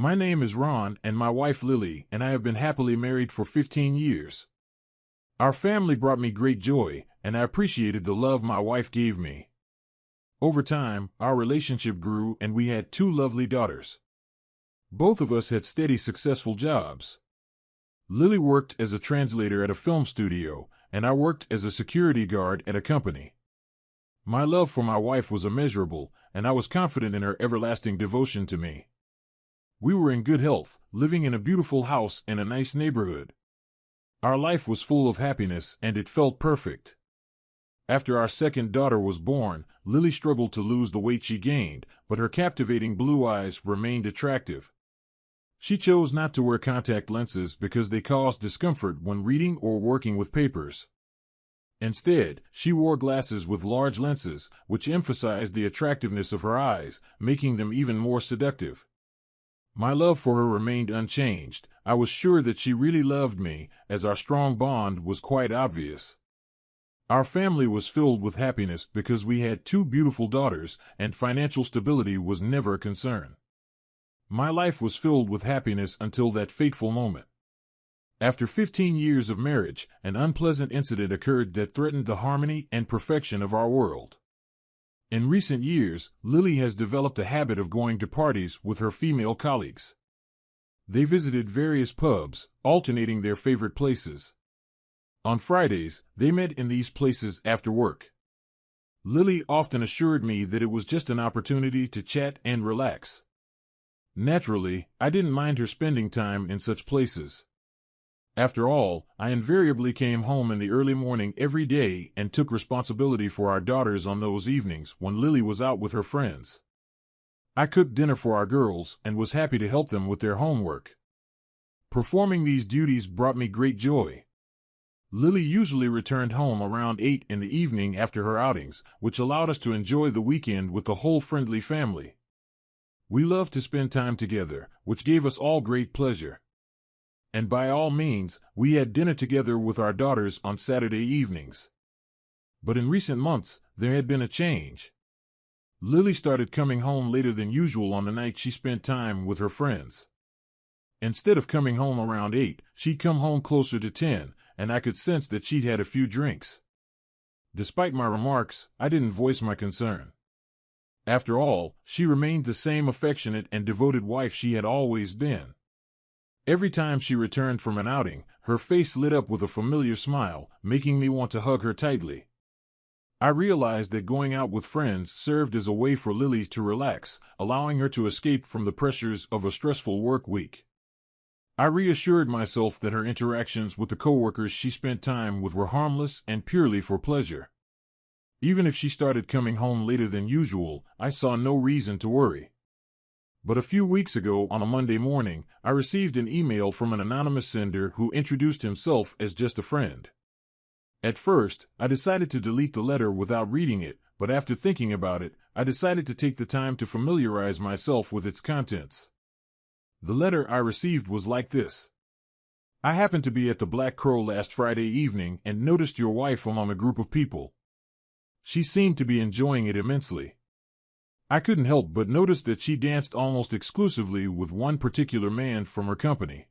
My name is Ron and my wife Lily, and I have been happily married for 15 years. Our family brought me great joy, and I appreciated the love my wife gave me. Over time, our relationship grew and we had two lovely daughters. Both of us had steady, successful jobs. Lily worked as a translator at a film studio, and I worked as a security guard at a company. My love for my wife was immeasurable, and I was confident in her everlasting devotion to me. We were in good health, living in a beautiful house in a nice neighborhood. Our life was full of happiness, and it felt perfect. After our second daughter was born, Lily struggled to lose the weight she gained, but her captivating blue eyes remained attractive. She chose not to wear contact lenses because they caused discomfort when reading or working with papers. Instead, she wore glasses with large lenses, which emphasized the attractiveness of her eyes, making them even more seductive. My love for her remained unchanged. I was sure that she really loved me, as our strong bond was quite obvious. Our family was filled with happiness because we had two beautiful daughters, and financial stability was never a concern. My life was filled with happiness until that fateful moment. After 15 years of marriage, an unpleasant incident occurred that threatened the harmony and perfection of our world. In recent years, Lily has developed a habit of going to parties with her female colleagues. They visited various pubs, alternating their favorite places. On Fridays, they met in these places after work. Lily often assured me that it was just an opportunity to chat and relax. Naturally, I didn't mind her spending time in such places. After all, I invariably came home in the early morning every day and took responsibility for our daughters on those evenings when Lily was out with her friends. I cooked dinner for our girls and was happy to help them with their homework. Performing these duties brought me great joy. Lily usually returned home around 8 in the evening after her outings, which allowed us to enjoy the weekend with the whole friendly family. We loved to spend time together, which gave us all great pleasure. And by all means, we had dinner together with our daughters on Saturday evenings. But in recent months, there had been a change. Lily started coming home later than usual on the night she spent time with her friends. Instead of coming home around 8, she'd come home closer to 10, and I could sense that she'd had a few drinks. Despite my remarks, I didn't voice my concern. After all, she remained the same affectionate and devoted wife she had always been. Every time she returned from an outing, her face lit up with a familiar smile, making me want to hug her tightly. I realized that going out with friends served as a way for Lily to relax, allowing her to escape from the pressures of a stressful work week. I reassured myself that her interactions with the coworkers she spent time with were harmless and purely for pleasure. Even if she started coming home later than usual, I saw no reason to worry. But a few weeks ago on a Monday morning, I received an email from an anonymous sender who introduced himself as just a friend. At first, I decided to delete the letter without reading it, but after thinking about it, I decided to take the time to familiarize myself with its contents. The letter I received was like this. I happened to be at the Black Crow last Friday evening and noticed your wife among a group of people. She seemed to be enjoying it immensely. I couldn't help but notice that she danced almost exclusively with one particular man from her company.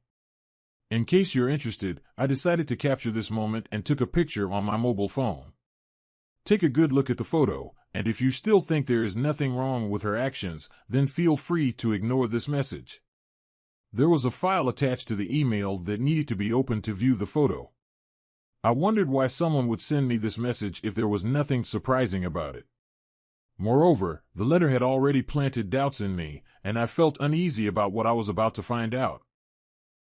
In case you're interested, I decided to capture this moment and took a picture on my mobile phone. Take a good look at the photo, and if you still think there is nothing wrong with her actions, then feel free to ignore this message. There was a file attached to the email that needed to be opened to view the photo. I wondered why someone would send me this message if there was nothing surprising about it. Moreover, the letter had already planted doubts in me, and I felt uneasy about what I was about to find out.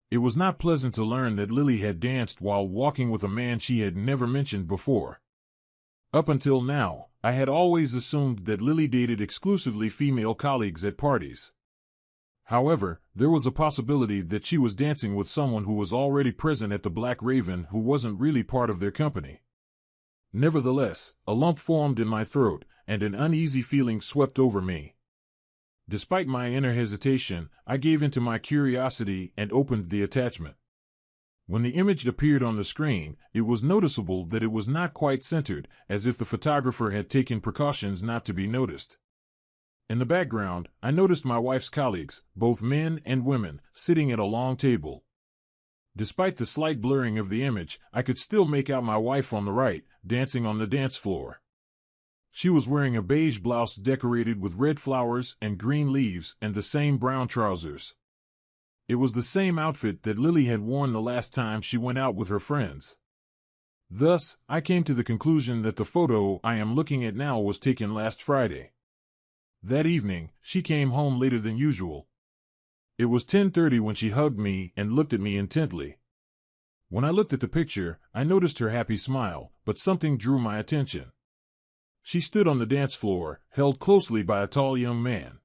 It was not pleasant to learn that Lily had danced while walking with a man she had never mentioned before. Up until now, I had always assumed that Lily dated exclusively female colleagues at parties. However, there was a possibility that she was dancing with someone who was already present at the Black Raven who wasn't really part of their company. Nevertheless, a lump formed in my throat, and an uneasy feeling swept over me. Despite my inner hesitation, I gave in to my curiosity and opened the attachment. When the image appeared on the screen, it was noticeable that it was not quite centered, as if the photographer had taken precautions not to be noticed. In the background, I noticed my wife's colleagues, both men and women, sitting at a long table. Despite the slight blurring of the image, I could still make out my wife on the right, dancing on the dance floor. She was wearing a beige blouse decorated with red flowers and green leaves and the same brown trousers. It was the same outfit that Lily had worn the last time she went out with her friends. Thus, I came to the conclusion that the photo I am looking at now was taken last Friday. That evening, she came home later than usual. It was 10:30 when she hugged me and looked at me intently. When I looked at the picture, I noticed her happy smile, but something drew my attention. She stood on the dance floor, held closely by a tall young man.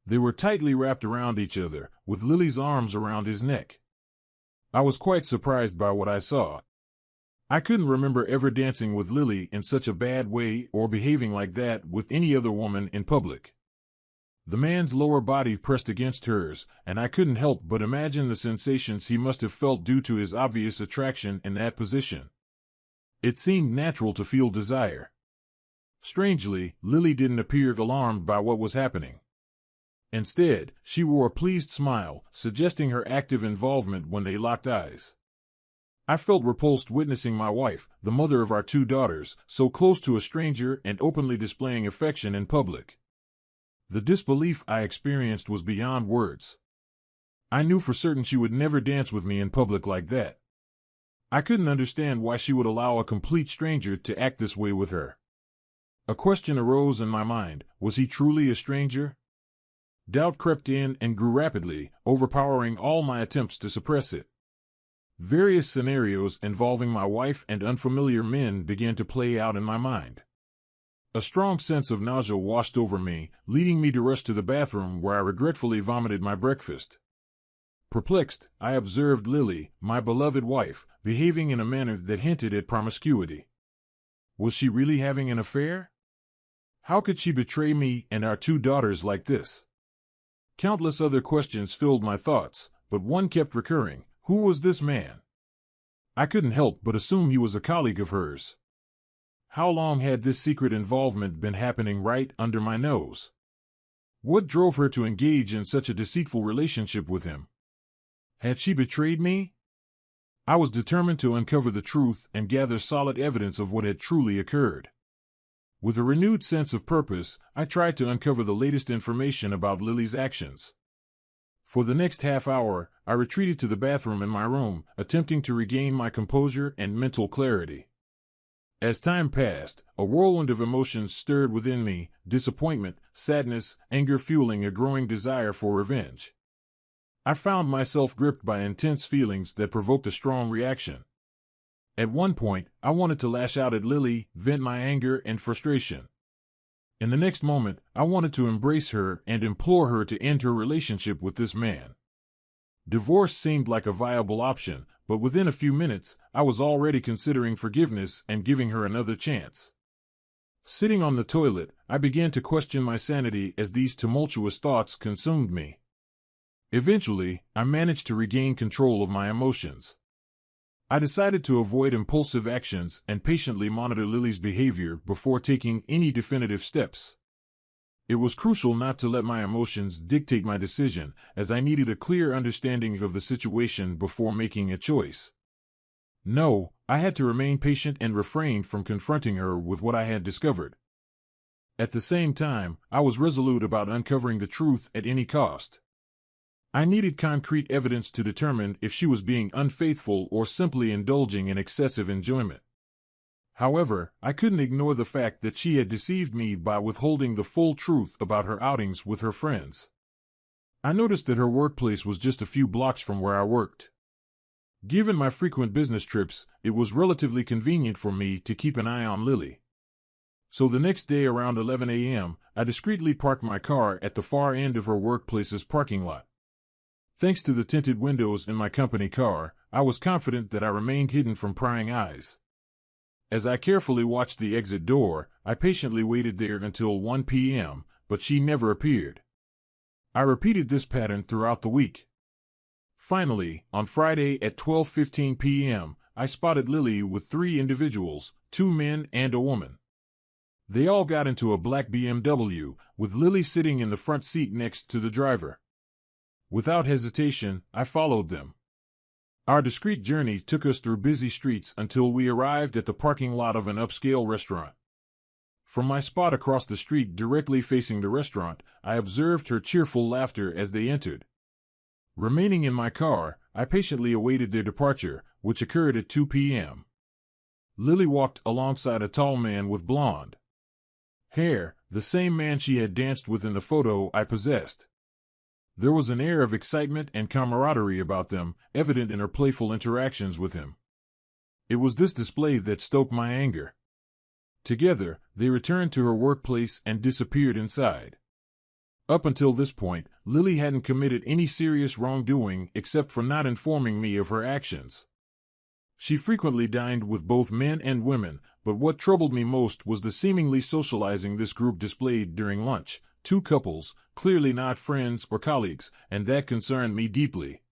They were tightly wrapped around each other, with Lily's arms around his neck. I was quite surprised by what I saw. I couldn't remember ever dancing with Lily in such a bad way or behaving like that with any other woman in public. The man's lower body pressed against hers, and I couldn't help but imagine the sensations he must have felt due to his obvious attraction in that position. It seemed natural to feel desire. Strangely, Lily didn't appear alarmed by what was happening. Instead, she wore a pleased smile, suggesting her active involvement when they locked eyes. I felt repulsed witnessing my wife, the mother of our 2 daughters, so close to a stranger and openly displaying affection in public. The disbelief I experienced was beyond words. I knew for certain she would never dance with me in public like that. I couldn't understand why she would allow a complete stranger to act this way with her. A question arose in my mind: was he truly a stranger? Doubt crept in and grew rapidly, overpowering all my attempts to suppress it. Various scenarios involving my wife and unfamiliar men began to play out in my mind. A strong sense of nausea washed over me, leading me to rush to the bathroom where I regretfully vomited my breakfast. Perplexed, I observed Lily, my beloved wife, behaving in a manner that hinted at promiscuity. Was she really having an affair? How could she betray me and our 2 daughters like this? Countless other questions filled my thoughts, but one kept recurring: who was this man? I couldn't help but assume he was a colleague of hers. How long had this secret involvement been happening right under my nose? What drove her to engage in such a deceitful relationship with him? Had she betrayed me? I was determined to uncover the truth and gather solid evidence of what had truly occurred. With a renewed sense of purpose, I tried to uncover the latest information about Lily's actions. For the next half hour, I retreated to the bathroom in my room, attempting to regain my composure and mental clarity. As time passed, a whirlwind of emotions stirred within me: disappointment, sadness, anger fueling a growing desire for revenge. I found myself gripped by intense feelings that provoked a strong reaction. At one point, I wanted to lash out at Lily, vent my anger and frustration. In the next moment, I wanted to embrace her and implore her to end her relationship with this man. Divorce seemed like a viable option, but within a few minutes, I was already considering forgiveness and giving her another chance. Sitting on the toilet, I began to question my sanity as these tumultuous thoughts consumed me. Eventually, I managed to regain control of my emotions. I decided to avoid impulsive actions and patiently monitor Lily's behavior before taking any definitive steps. It was crucial not to let my emotions dictate my decision, as I needed a clear understanding of the situation before making a choice. No, I had to remain patient and refrain from confronting her with what I had discovered. At the same time, I was resolute about uncovering the truth at any cost. I needed concrete evidence to determine if she was being unfaithful or simply indulging in excessive enjoyment. However, I couldn't ignore the fact that she had deceived me by withholding the full truth about her outings with her friends. I noticed that her workplace was just a few blocks from where I worked. Given my frequent business trips, it was relatively convenient for me to keep an eye on Lily. So the next day around 11 a.m., I discreetly parked my car at the far end of her workplace's parking lot. Thanks to the tinted windows in my company car, I was confident that I remained hidden from prying eyes. As I carefully watched the exit door, I patiently waited there until 1 p.m., but she never appeared. I repeated this pattern throughout the week. Finally, on Friday at 12:15 p.m., I spotted Lily with 3 individuals, 2 men and a woman. They all got into a black BMW, with Lily sitting in the front seat next to the driver. Without hesitation, I followed them. Our discreet journey took us through busy streets until we arrived at the parking lot of an upscale restaurant. From my spot across the street directly facing the restaurant, I observed her cheerful laughter as they entered. Remaining in my car, I patiently awaited their departure, which occurred at 2 p.m. Lily walked alongside a tall man with blonde hair, the same man she had danced with in the photo I possessed. There was an air of excitement and camaraderie about them, evident in her playful interactions with him. It was this display that stoked my anger. Together, they returned to her workplace and disappeared inside. Up until this point, Lily hadn't committed any serious wrongdoing except for not informing me of her actions. She frequently dined with both men and women, but what troubled me most was the seemingly socializing this group displayed during lunch. Two couples, clearly not friends or colleagues, and that concerned me deeply.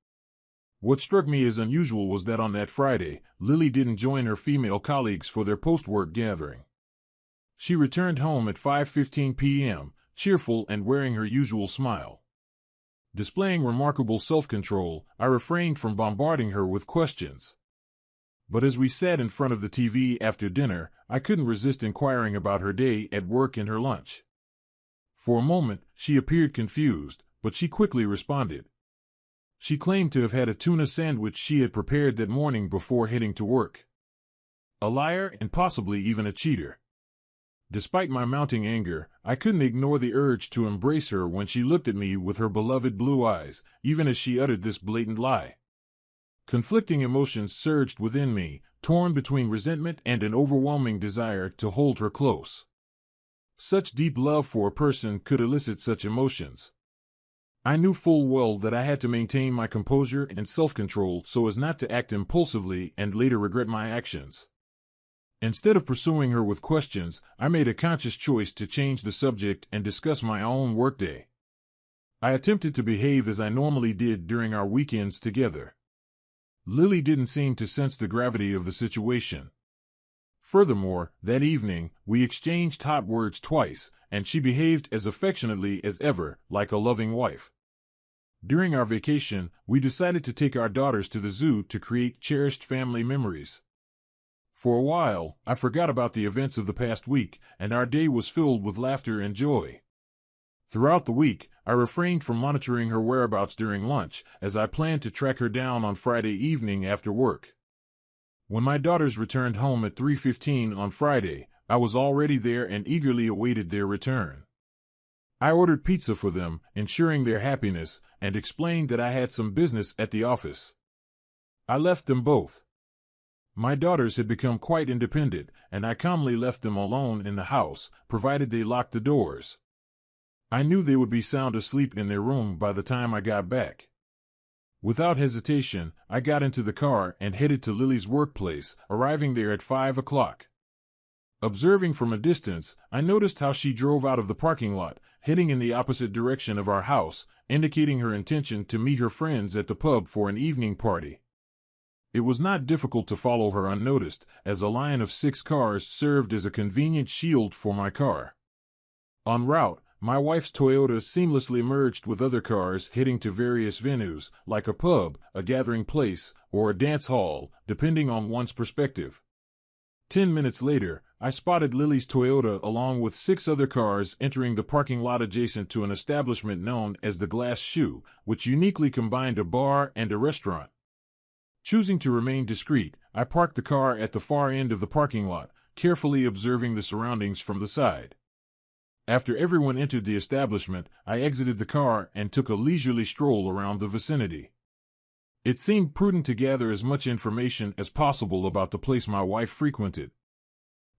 What struck me as unusual was that on that Friday, Lily didn't join her female colleagues for their post-work gathering. She returned home at 5:15 p.m., cheerful and wearing her usual smile. Displaying remarkable self-control, I refrained from bombarding her with questions. But as we sat in front of the TV after dinner, I couldn't resist inquiring about her day at work and her lunch. For a moment, she appeared confused, but she quickly responded. She claimed to have had a tuna sandwich she had prepared that morning before heading to work. A liar and possibly even a cheater. Despite my mounting anger, I couldn't ignore the urge to embrace her when she looked at me with her beloved blue eyes, even as she uttered this blatant lie. Conflicting emotions surged within me, torn between resentment and an overwhelming desire to hold her close. Such deep love for a person could elicit such emotions. I knew full well that I had to maintain my composure and self-control so as not to act impulsively and later regret my actions. Instead of pursuing her with questions, I made a conscious choice to change the subject and discuss my own workday. I attempted to behave as I normally did during our weekends together. Lily didn't seem to sense the gravity of the situation. Furthermore, that evening, we exchanged hot words twice, and she behaved as affectionately as ever, like a loving wife. During our vacation, we decided to take our daughters to the zoo to create cherished family memories. For a while, I forgot about the events of the past week, and our day was filled with laughter and joy. Throughout the week, I refrained from monitoring her whereabouts during lunch, as I planned to track her down on Friday evening after work. When my daughters returned home at 3:15 on Friday, I was already there and eagerly awaited their return. I ordered pizza for them, ensuring their happiness, and explained that I had some business at the office. I left them both. My daughters had become quite independent, and I calmly left them alone in the house, provided they locked the doors. I knew they would be sound asleep in their room by the time I got back. Without hesitation, I got into the car and headed to Lily's workplace, arriving there at 5 o'clock. Observing from a distance, I noticed how she drove out of the parking lot, heading in the opposite direction of our house, indicating her intention to meet her friends at the pub for an evening party. It was not difficult to follow her unnoticed, as a line of 6 cars served as a convenient shield for my car. En route, my wife's Toyota seamlessly merged with other cars heading to various venues, like a pub, a gathering place, or a dance hall, depending on one's perspective. 10 minutes later, I spotted Lily's Toyota along with 6 other cars entering the parking lot adjacent to an establishment known as the Glass Shoe, which uniquely combined a bar and a restaurant. Choosing to remain discreet, I parked the car at the far end of the parking lot, carefully observing the surroundings from the side. After everyone entered the establishment, I exited the car and took a leisurely stroll around the vicinity. It seemed prudent to gather as much information as possible about the place my wife frequented.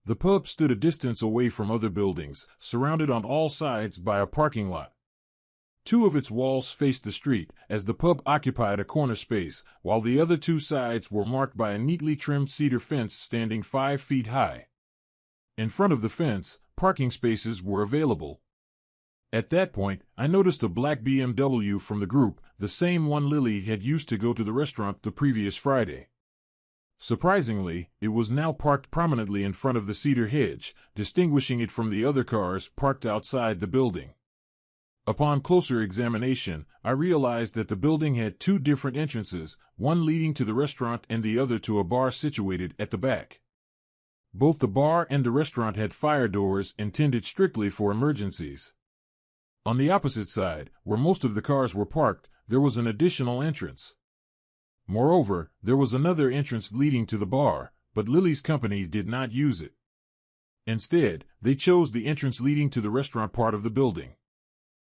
The pub stood a distance away from other buildings, surrounded on all sides by a parking lot. 2 of its walls faced the street, as the pub occupied a corner space, while the other 2 sides were marked by a neatly trimmed cedar fence standing 5 feet high. In front of the fence, parking spaces were available. At that point, I noticed a black BMW from the group, the same one Lily had used to go to the restaurant the previous Friday. Surprisingly, it was now parked prominently in front of the cedar hedge, distinguishing it from the other cars parked outside the building. Upon closer examination, I realized that the building had two different entrances, one leading to the restaurant and the other to a bar situated at the back. Both the bar and the restaurant had fire doors intended strictly for emergencies. On the opposite side, where most of the cars were parked, there was an additional entrance. Moreover, there was another entrance leading to the bar, but Lily's company did not use it. Instead, they chose the entrance leading to the restaurant part of the building.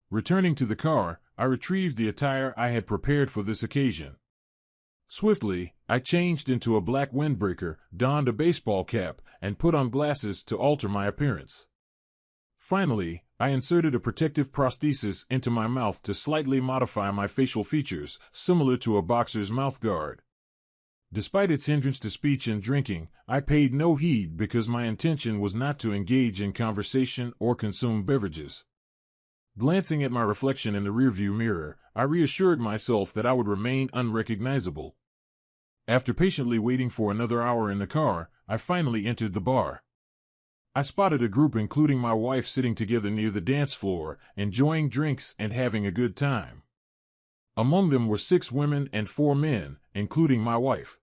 Returning to the car, I retrieved the attire I had prepared for this occasion. Swiftly, I changed into a black windbreaker, donned a baseball cap, and put on glasses to alter my appearance. Finally, I inserted a protective prosthesis into my mouth to slightly modify my facial features, similar to a boxer's mouth guard. Despite its hindrance to speech and drinking, I paid no heed because my intention was not to engage in conversation or consume beverages. Glancing at my reflection in the rearview mirror, I reassured myself that I would remain unrecognizable. After patiently waiting for another hour in the car, I finally entered the bar. I spotted a group including my wife sitting together near the dance floor, enjoying drinks and having a good time. Among them were 6 women and 4 men, including my wife.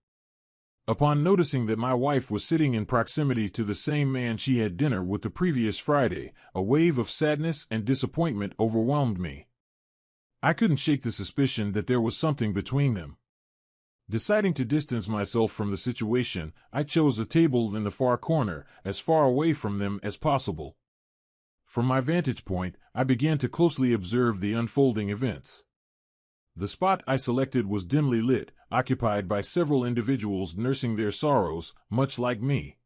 Upon noticing that my wife was sitting in proximity to the same man she had dinner with the previous Friday, a wave of sadness and disappointment overwhelmed me. I couldn't shake the suspicion that there was something between them. Deciding to distance myself from the situation, I chose a table in the far corner, as far away from them as possible. From my vantage point, I began to closely observe the unfolding events. The spot I selected was dimly lit, occupied by several individuals nursing their sorrows, much like me.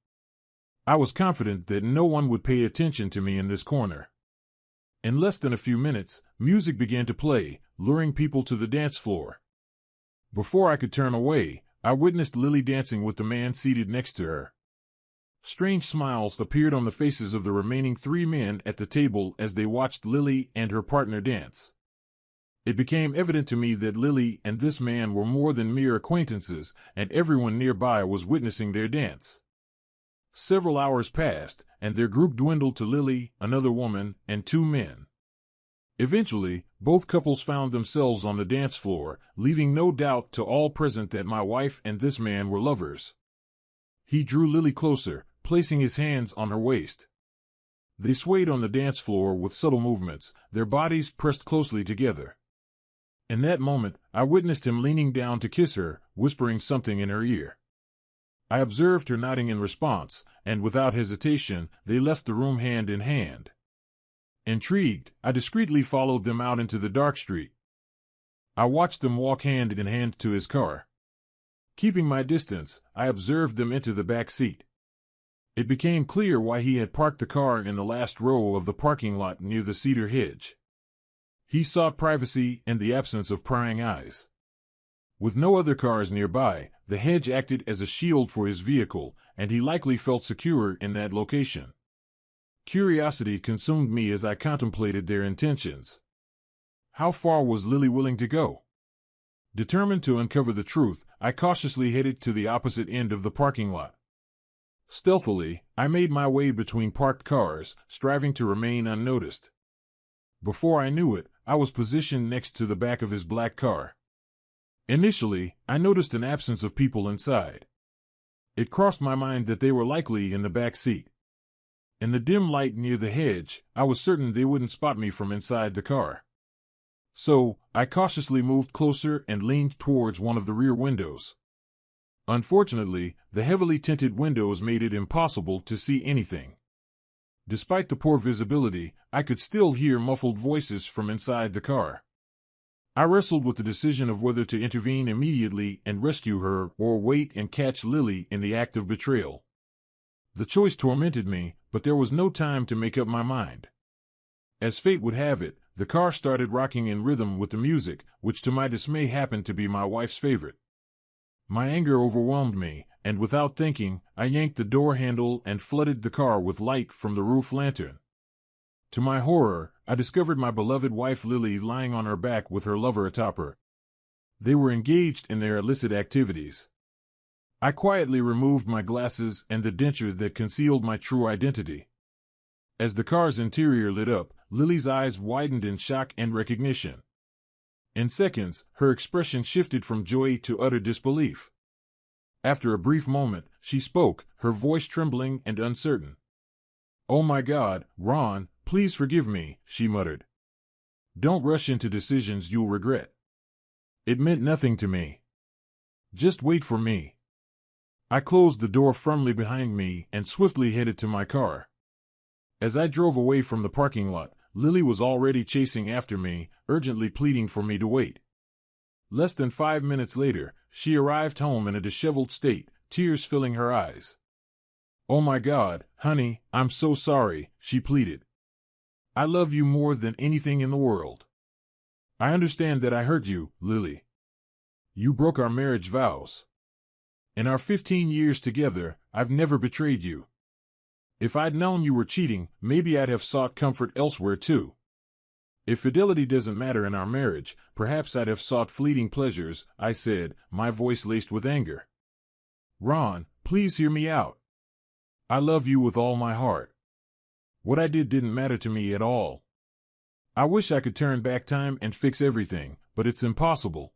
I was confident that no one would pay attention to me in this corner. In less than a few minutes, music began to play, luring people to the dance floor. Before I could turn away, I witnessed Lily dancing with the man seated next to her. Strange smiles appeared on the faces of the remaining 3 men at the table as they watched Lily and her partner dance. It became evident to me that Lily and this man were more than mere acquaintances, and everyone nearby was witnessing their dance. Several hours passed, and their group dwindled to Lily, another woman, and 2 men. Eventually, both couples found themselves on the dance floor, leaving no doubt to all present that my wife and this man were lovers. He drew Lily closer, placing his hands on her waist. They swayed on the dance floor with subtle movements, their bodies pressed closely together. In that moment, I witnessed him leaning down to kiss her, whispering something in her ear. I observed her nodding in response, and without hesitation, they left the room hand in hand. Intrigued, I discreetly followed them out into the dark street. I watched them walk hand in hand to his car. Keeping my distance, I observed them enter the back seat. It became clear why he had parked the car in the last row of the parking lot near the cedar hedge. He sought privacy and the absence of prying eyes. With no other cars nearby, the hedge acted as a shield for his vehicle, and he likely felt secure in that location. Curiosity consumed me as I contemplated their intentions. How far was Lily willing to go? Determined to uncover the truth, I cautiously headed to the opposite end of the parking lot. Stealthily, I made my way between parked cars, striving to remain unnoticed. Before I knew it, I was positioned next to the back of his black car. Initially, I noticed an absence of people inside. It crossed my mind that they were likely in the back seat. In the dim light near the hedge, I was certain they wouldn't spot me from inside the car. So, I cautiously moved closer and leaned towards one of the rear windows. Unfortunately, the heavily tinted windows made it impossible to see anything. Despite the poor visibility, I could still hear muffled voices from inside the car. I wrestled with the decision of whether to intervene immediately and rescue her or wait and catch Lily in the act of betrayal. The choice tormented me, but there was no time to make up my mind. As fate would have it, the car started rocking in rhythm with the music, which to my dismay happened to be my wife's favorite. My anger overwhelmed me, and without thinking, I yanked the door handle and flooded the car with light from the roof lantern. To my horror, I discovered my beloved wife Lily lying on her back with her lover atop her. They were engaged in their illicit activities. I quietly removed my glasses and the denture that concealed my true identity. As the car's interior lit up, Lily's eyes widened in shock and recognition. In seconds, her expression shifted from joy to utter disbelief. After a brief moment, she spoke, her voice trembling and uncertain. "Oh my God, Ron, please forgive me," she muttered. "Don't rush into decisions you'll regret. It meant nothing to me. Just wait for me." I closed the door firmly behind me and swiftly headed to my car. As I drove away from the parking lot, Lily was already chasing after me, urgently pleading for me to wait. Less than 5 minutes later, she arrived home in a disheveled state, tears filling her eyes. "Oh my God, honey, I'm so sorry," she pleaded. "I love you more than anything in the world. I understand that I hurt you, Lily. You broke our marriage vows. In our 15 years together, I've never betrayed you. If I'd known you were cheating, maybe I'd have sought comfort elsewhere too. If fidelity doesn't matter in our marriage, perhaps I'd have sought fleeting pleasures," I said, my voice laced with anger. "Ron, please hear me out. I love you with all my heart. What I did didn't matter to me at all. I wish I could turn back time and fix everything, but it's impossible.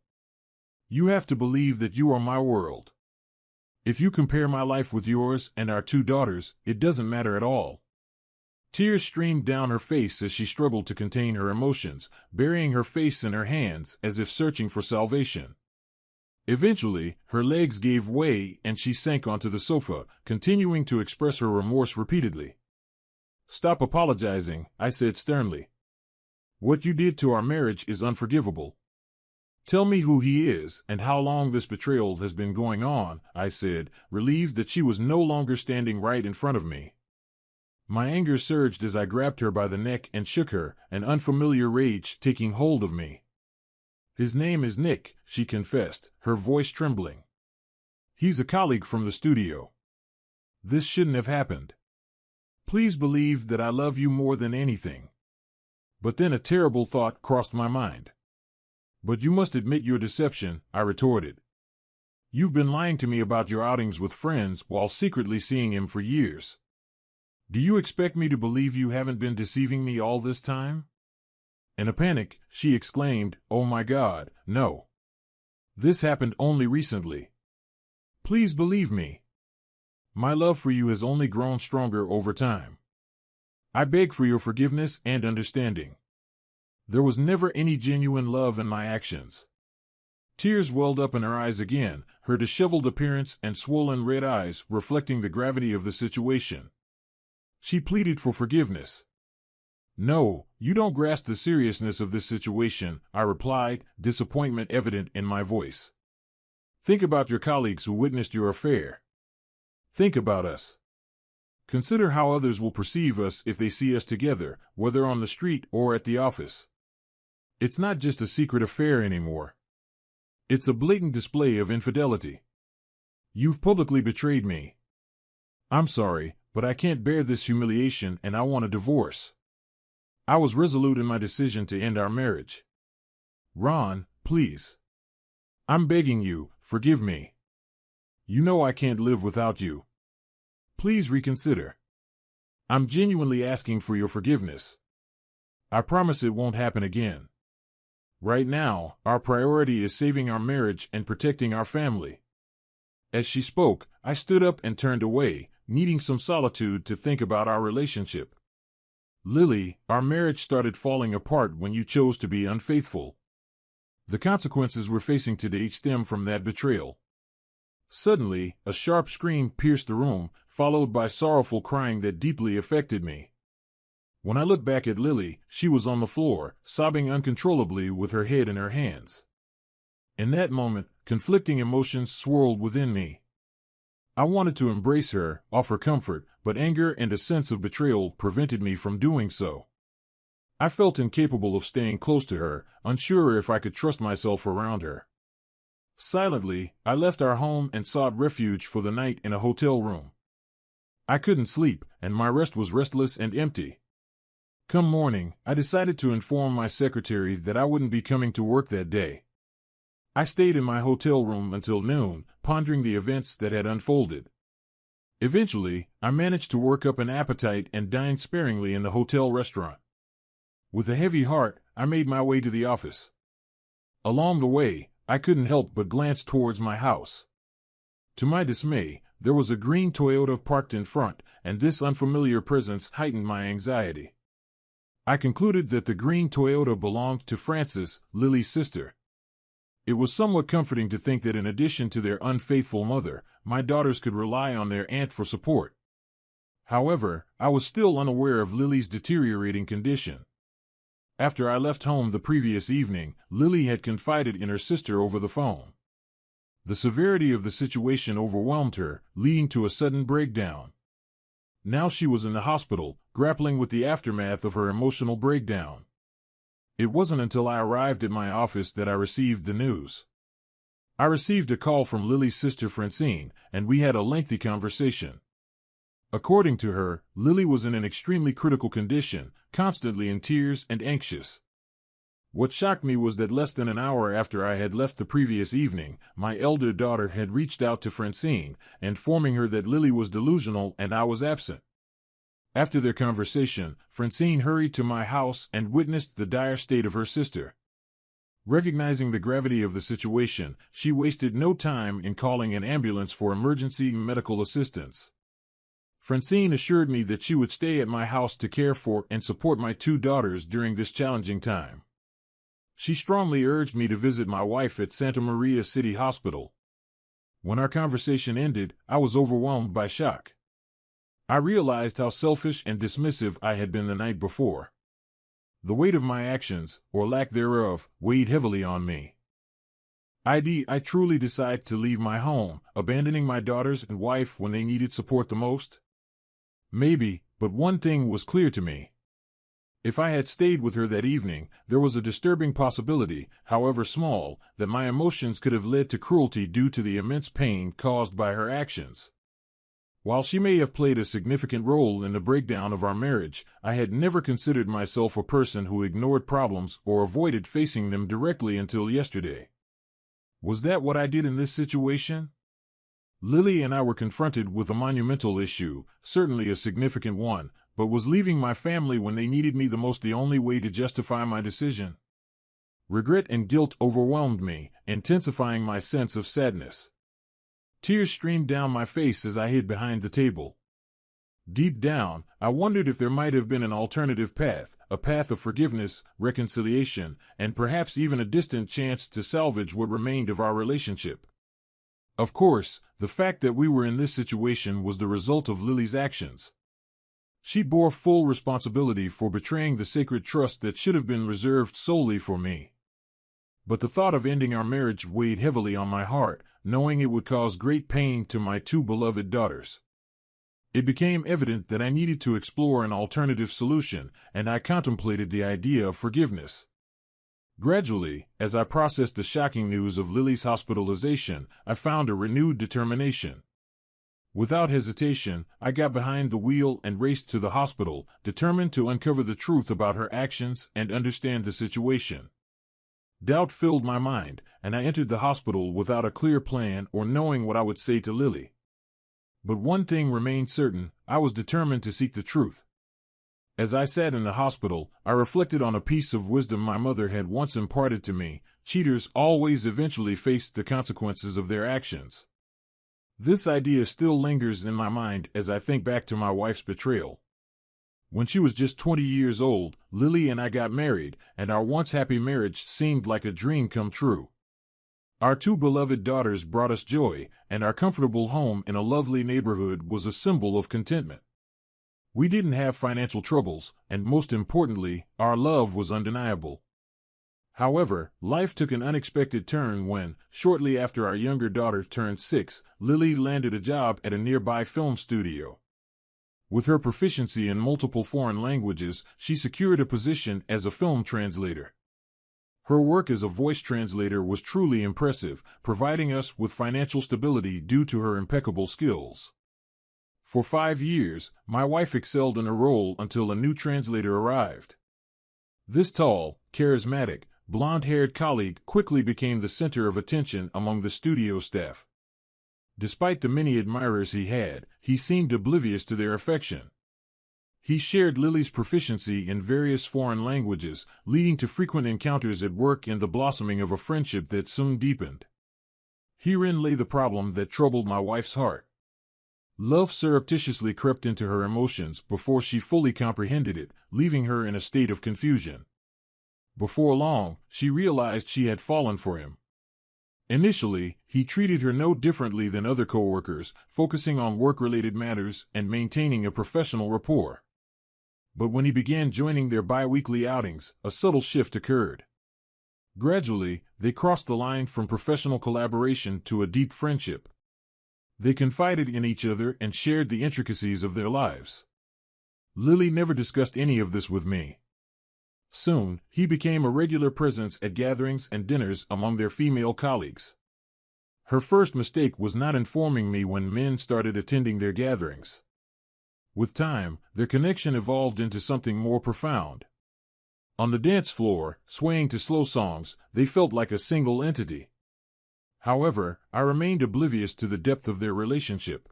You have to believe that you are my world. If you compare my life with yours and our 2 daughters, it doesn't matter at all." Tears streamed down her face as she struggled to contain her emotions, burying her face in her hands as if searching for salvation. Eventually, her legs gave way and she sank onto the sofa, continuing to express her remorse repeatedly. "Stop apologizing," I said sternly. "What you did to our marriage is unforgivable. Tell me who he is and how long this betrayal has been going on," I said, relieved that she was no longer standing right in front of me. My anger surged as I grabbed her by the neck and shook her, an unfamiliar rage taking hold of me. "His name is Nick," she confessed, her voice trembling. "He's a colleague from the studio. This shouldn't have happened. Please believe that I love you more than anything." But then a terrible thought crossed my mind. "But you must admit your deception," I retorted. "You've been lying to me about your outings with friends while secretly seeing him for years. Do you expect me to believe you haven't been deceiving me all this time?" In a panic, she exclaimed, "Oh my God, no. This happened only recently. Please believe me. My love for you has only grown stronger over time. I beg for your forgiveness and understanding. There was never any genuine love in my actions." Tears welled up in her eyes again, her disheveled appearance and swollen red eyes reflecting the gravity of the situation. She pleaded for forgiveness. "No, you don't grasp the seriousness of this situation," I replied, disappointment evident in my voice. "Think about your colleagues who witnessed your affair. Think about us. Consider how others will perceive us if they see us together, whether on the street or at the office. It's not just a secret affair anymore. It's a blatant display of infidelity. You've publicly betrayed me. I'm sorry, but I can't bear this humiliation and I want a divorce. I was resolute in my decision to end our marriage. Ron, please. I'm begging you, forgive me. You know I can't live without you. Please reconsider. I'm genuinely asking for your forgiveness. I promise it won't happen again. Right now, our priority is saving our marriage and protecting our family." As she spoke, I stood up and turned away, needing some solitude to think about our relationship. "Lily, our marriage started falling apart when you chose to be unfaithful. The consequences we're facing today stem from that betrayal." Suddenly, a sharp scream pierced the room, followed by sorrowful crying that deeply affected me. When I looked back at Lily, she was on the floor, sobbing uncontrollably with her head in her hands. In that moment, conflicting emotions swirled within me. I wanted to embrace her, offer comfort, but anger and a sense of betrayal prevented me from doing so. I felt incapable of staying close to her, unsure if I could trust myself around her. Silently, I left our home and sought refuge for the night in a hotel room. I couldn't sleep, and my rest was restless and empty. Come morning, I decided to inform my secretary that I wouldn't be coming to work that day. I stayed in my hotel room until noon, pondering the events that had unfolded. Eventually, I managed to work up an appetite and dined sparingly in the hotel restaurant. With a heavy heart, I made my way to the office. Along the way, I couldn't help but glance towards my house. To my dismay, there was a green Toyota parked in front, and this unfamiliar presence heightened my anxiety. I concluded that the green Toyota belonged to Frances, Lily's sister. It was somewhat comforting to think that in addition to their unfaithful mother, my daughters could rely on their aunt for support. However, I was still unaware of Lily's deteriorating condition. After I left home the previous evening, Lily had confided in her sister over the phone. The severity of the situation overwhelmed her, leading to a sudden breakdown. Now she was in the hospital, grappling with the aftermath of her emotional breakdown. It wasn't until I arrived at my office that I received the news. I received a call from Lily's sister Francine, and we had a lengthy conversation. According to her, Lily was in an extremely critical condition, constantly in tears and anxious. What shocked me was that less than an hour after I had left the previous evening, my elder daughter had reached out to Francine, informing her that Lily was delusional and I was absent. After their conversation, Francine hurried to my house and witnessed the dire state of her sister. Recognizing the gravity of the situation, she wasted no time in calling an ambulance for emergency medical assistance. Francine assured me that she would stay at my house to care for and support my two daughters during this challenging time. She strongly urged me to visit my wife at Santa Maria City Hospital. When our conversation ended, I was overwhelmed by shock. I realized how selfish and dismissive I had been the night before. The weight of my actions, or lack thereof, weighed heavily on me. I truly decided to leave my home, abandoning my daughters and wife when they needed support the most? Maybe, but one thing was clear to me. If I had stayed with her that evening, there was a disturbing possibility, however small, that my emotions could have led to cruelty due to the immense pain caused by her actions. While she may have played a significant role in the breakdown of our marriage, I had never considered myself a person who ignored problems or avoided facing them directly until yesterday. Was that what I did in this situation? Lily and I were confronted with a monumental issue, certainly a significant one, but was leaving my family when they needed me the most the only way to justify my decision? Regret and guilt overwhelmed me, intensifying my sense of sadness. Tears streamed down my face as I hid behind the table. Deep down, I wondered if there might have been an alternative path, a path of forgiveness, reconciliation, and perhaps even a distant chance to salvage what remained of our relationship. Of course, the fact that we were in this situation was the result of Lily's actions. She bore full responsibility for betraying the sacred trust that should have been reserved solely for me. But the thought of ending our marriage weighed heavily on my heart, knowing it would cause great pain to my two beloved daughters. It became evident that I needed to explore an alternative solution, and I contemplated the idea of forgiveness. Gradually, as I processed the shocking news of Lily's hospitalization, I found a renewed determination. Without hesitation, I got behind the wheel and raced to the hospital, determined to uncover the truth about her actions and understand the situation. Doubt filled my mind, and I entered the hospital without a clear plan or knowing what I would say to Lily. But one thing remained certain: I was determined to seek the truth. As I sat in the hospital, I reflected on a piece of wisdom my mother had once imparted to me: cheaters always eventually face the consequences of their actions. This idea still lingers in my mind as I think back to my wife's betrayal. When she was just 20 years old, Lily and I got married, and our once happy marriage seemed like a dream come true. Our two beloved daughters brought us joy, and our comfortable home in a lovely neighborhood was a symbol of contentment. We didn't have financial troubles, and most importantly, our love was undeniable. However, life took an unexpected turn when, shortly after our younger daughter turned 6, Lily landed a job at a nearby film studio. With her proficiency in multiple foreign languages, she secured a position as a film translator. Her work as a voice translator was truly impressive, providing us with financial stability due to her impeccable skills. For 5 years, my wife excelled in her role until a new translator arrived. This tall, charismatic, blonde-haired colleague quickly became the center of attention among the studio staff. Despite the many admirers he had, he seemed oblivious to their affection. He shared Lily's proficiency in various foreign languages, leading to frequent encounters at work and the blossoming of a friendship that soon deepened. Herein lay the problem that troubled my wife's heart. Love surreptitiously crept into her emotions before she fully comprehended it, leaving her in a state of confusion. Before long, she realized she had fallen for him. Initially, he treated her no differently than other coworkers, focusing on work-related matters and maintaining a professional rapport. But when he began joining their bi-weekly outings, a subtle shift occurred. Gradually, they crossed the line from professional collaboration to a deep friendship. They confided in each other and shared the intricacies of their lives. Lily never discussed any of this with me. Soon, he became a regular presence at gatherings and dinners among their female colleagues. Her first mistake was not informing me when men started attending their gatherings. With time, their connection evolved into something more profound. On the dance floor, swaying to slow songs, they felt like a single entity. However, I remained oblivious to the depth of their relationship.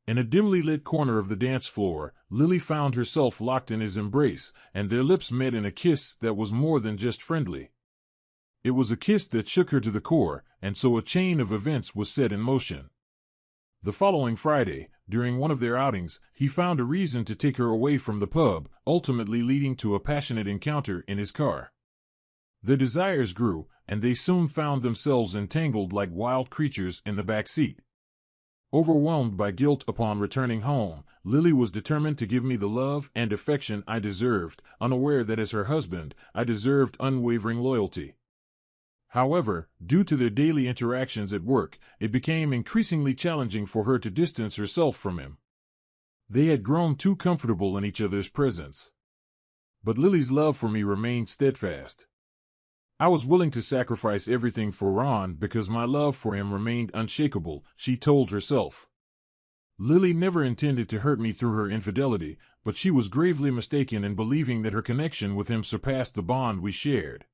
In a dimly lit corner of the dance floor, Lily found herself locked in his embrace, and their lips met in a kiss that was more than just friendly. It was a kiss that shook her to the core, and so a chain of events was set in motion. The following Friday, during one of their outings, he found a reason to take her away from the pub, ultimately leading to a passionate encounter in his car. Their desires grew, and they soon found themselves entangled like wild creatures in the back seat. Overwhelmed by guilt upon returning home, Lily was determined to give me the love and affection I deserved, unaware that as her husband, I deserved unwavering loyalty. However, due to their daily interactions at work, it became increasingly challenging for her to distance herself from him. They had grown too comfortable in each other's presence. But Lily's love for me remained steadfast. I was willing to sacrifice everything for Ron because my love for him remained unshakable, she told herself. Lily never intended to hurt me through her infidelity, but she was gravely mistaken in believing that her connection with him surpassed the bond we shared.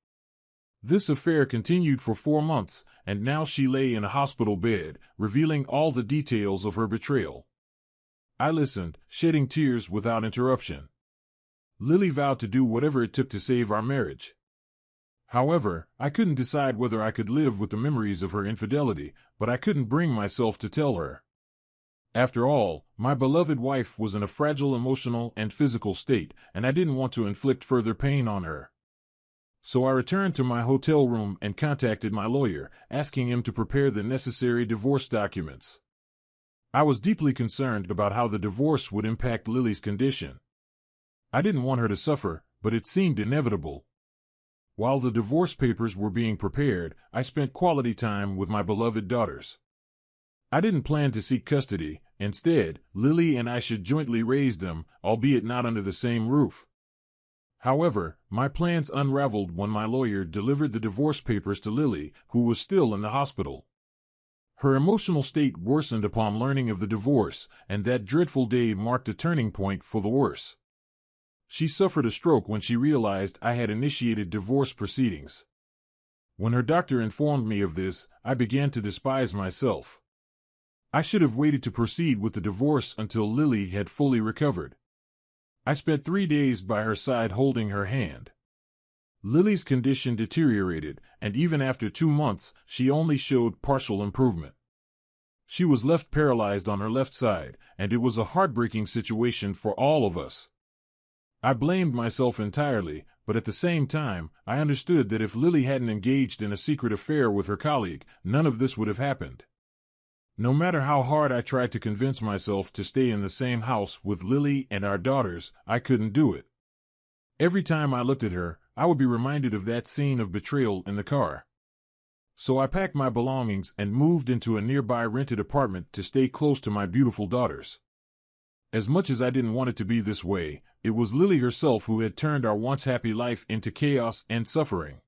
This affair continued for 4 months, and now she lay in a hospital bed, revealing all the details of her betrayal. I listened, shedding tears without interruption. Lily vowed to do whatever it took to save our marriage. However, I couldn't decide whether I could live with the memories of her infidelity, but I couldn't bring myself to tell her. After all, my beloved wife was in a fragile emotional and physical state, and I didn't want to inflict further pain on her. So I returned to my hotel room and contacted my lawyer, asking him to prepare the necessary divorce documents. I was deeply concerned about how the divorce would impact Lily's condition. I didn't want her to suffer, but it seemed inevitable. While the divorce papers were being prepared, I spent quality time with my beloved daughters. I didn't plan to seek custody. Instead, Lily and I should jointly raise them, albeit not under the same roof. However, my plans unraveled when my lawyer delivered the divorce papers to Lily, who was still in the hospital. Her emotional state worsened upon learning of the divorce, and that dreadful day marked a turning point for the worse. She suffered a stroke when she realized I had initiated divorce proceedings. When her doctor informed me of this, I began to despise myself. I should have waited to proceed with the divorce until Lily had fully recovered. I spent 3 days by her side holding her hand. Lily's condition deteriorated, and even after 2 months, she only showed partial improvement. She was left paralyzed on her left side, and it was a heartbreaking situation for all of us. I blamed myself entirely, but at the same time, I understood that if Lily hadn't engaged in a secret affair with her colleague, none of this would have happened. No matter how hard I tried to convince myself to stay in the same house with Lily and our daughters, I couldn't do it. Every time I looked at her, I would be reminded of that scene of betrayal in the car. So I packed my belongings and moved into a nearby rented apartment to stay close to my beautiful daughters. As much as I didn't want it to be this way, it was Lily herself who had turned our once happy life into chaos and suffering.